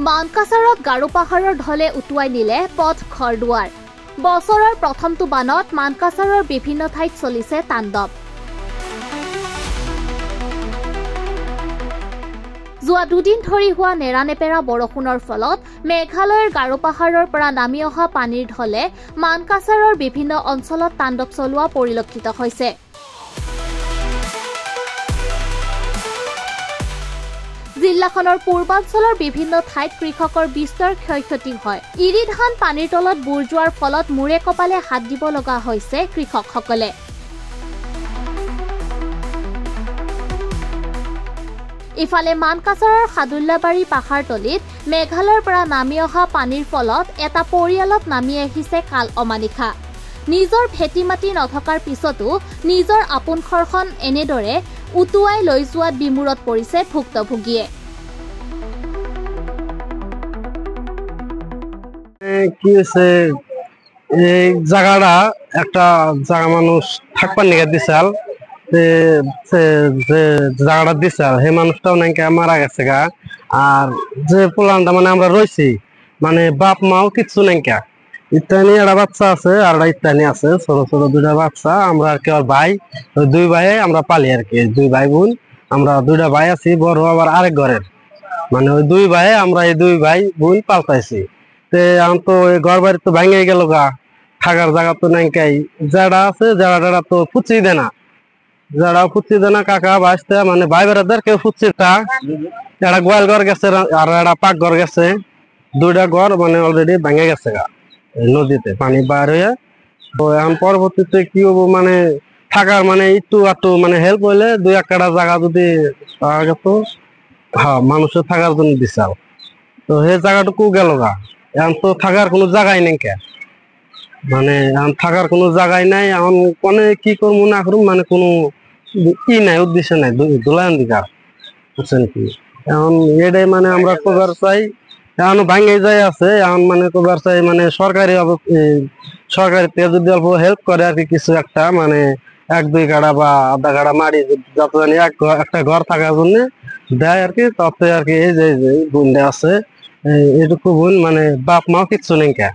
মানকাছাৰত গাৰো পাহাৰৰ ঢলে উটুৱাই নিলে পথ ঘৰ-দুৱাৰ। বছৰৰ প্ৰথমটো বানত মানকাছাৰৰ বিভিন্ন ঠাইত চলিছে তাণ্ডৱ। যোৱা দুদিন ধৰি হোৱা নেৰানেপেৰা বৰষুণৰ ফলত মেঘালয়ৰ গাৰো পাহাৰৰ পৰা নামি অহা পানীৰ ঢলে মানকাছাৰৰ বিভিন্ন অঞ্চলত তাণ্ডৱ চলোৱা পৰিলক্ষিত হৈছে। জিলাখনৰ পূৰ্বাঞ্চলৰ বিভিন্ন ঠাইত কৃষকৰ বিস্তৰ ক্ষয়ক্ষতি হয়। ইৰি ধান পানীৰ তলত বুৰ যোৱাৰ ফলত মূৰে কপালে হাত দিব লগা হৈছে কৃষকসকলে। ইফালে মানকাছাৰৰ সাদুল্লাবাৰী পাহাৰতলিত মেঘালয়ৰ পৰা নামি অহা পানীৰ ফলত এটা পৰিয়ালত নামি আহিছে কাল অমানিশা। নিজৰ ভেটি মাটি নথকাৰ পিছতো নিজৰ আপোন ঘৰখন এনেদৰে উটুৱাই লৈ যোৱাত বিমূৰত পৰিছে ভুক্তভোগীয়ে। কি হৈছে এই জায়গাটা একটা জায়গা মানুষ থাকবার নিয়ে দিছাল জায়গাটা দিছাল সেই মানুষটাও নাকি মারা গেছে গা। আর যে পোলানটা মানে আমরা রয়েছি মানে বাপ মাও কিচ্ছু নাকি ইত্যানি একটা বাচ্চা আছে আর ইত্যানি আছে ছোট ছোট দুইটা বাচ্চা। আমরা আর কি আর ভাই দুই ভাই আমরা পালি আর কি দুই ভাই বোন আমরা দুইটা ভাই আছি বড় আবার আরেক ঘরের মানে ওই দুই ভাই আমরা এই দুই ভাই বোন পাল্টাইছি। আমি তো ঘর বাড়ি তো ভেঙে গেল গা থাকার জায়গা তো নাই যারা আছে যারা তো ফুচি দে না যারা ফুচি দে না কাকা বাঁচতে মানে ভাই বেড়াদের কেউ ফুচি একটা গোয়াল ঘর গেছে আর একটা পাক ঘর গেছে দুইটা ঘর মানে অলরেডি ভেঙে গেছে গা নদীতে পানি বার হয়ে। তো এখন পরবর্তীতে কি হবো মানে থাকার মানে একটু একটু মানে হেল্প হইলে দুই একটা জায়গা যদি পাওয়া গেত হ্যাঁ মানুষের থাকার জন্য দিছাল। তো সেই জায়গাটুকু গেল গা এখন তো থাকার কোনো জায়গায় নেই কে মানে এখন থাকার কোনো জায়গায় নাই। এখন মানে কি করবো না করবো মানে কোনো ই নাই উদ্দেশ্য নাই দোলায়ন দিকার বুঝছেন কি। এখন এটাই মানে আমরা কবার চাই এখন ভাঙে যাই আছে এখন মানে কবার চাই মানে সরকারি থেকে যদি অল্প হেল্প করে আর কি কিছু একটা মানে এক দুই গাড়া বা আধা গাড়া মারি যত জানি একটা ঘর থাকার জন্য দেয় আর কি। তাতে আর কি এই যে বোন আছে এটুকু বোন মানে বাপ মাও কিচ্ছু নেই কে।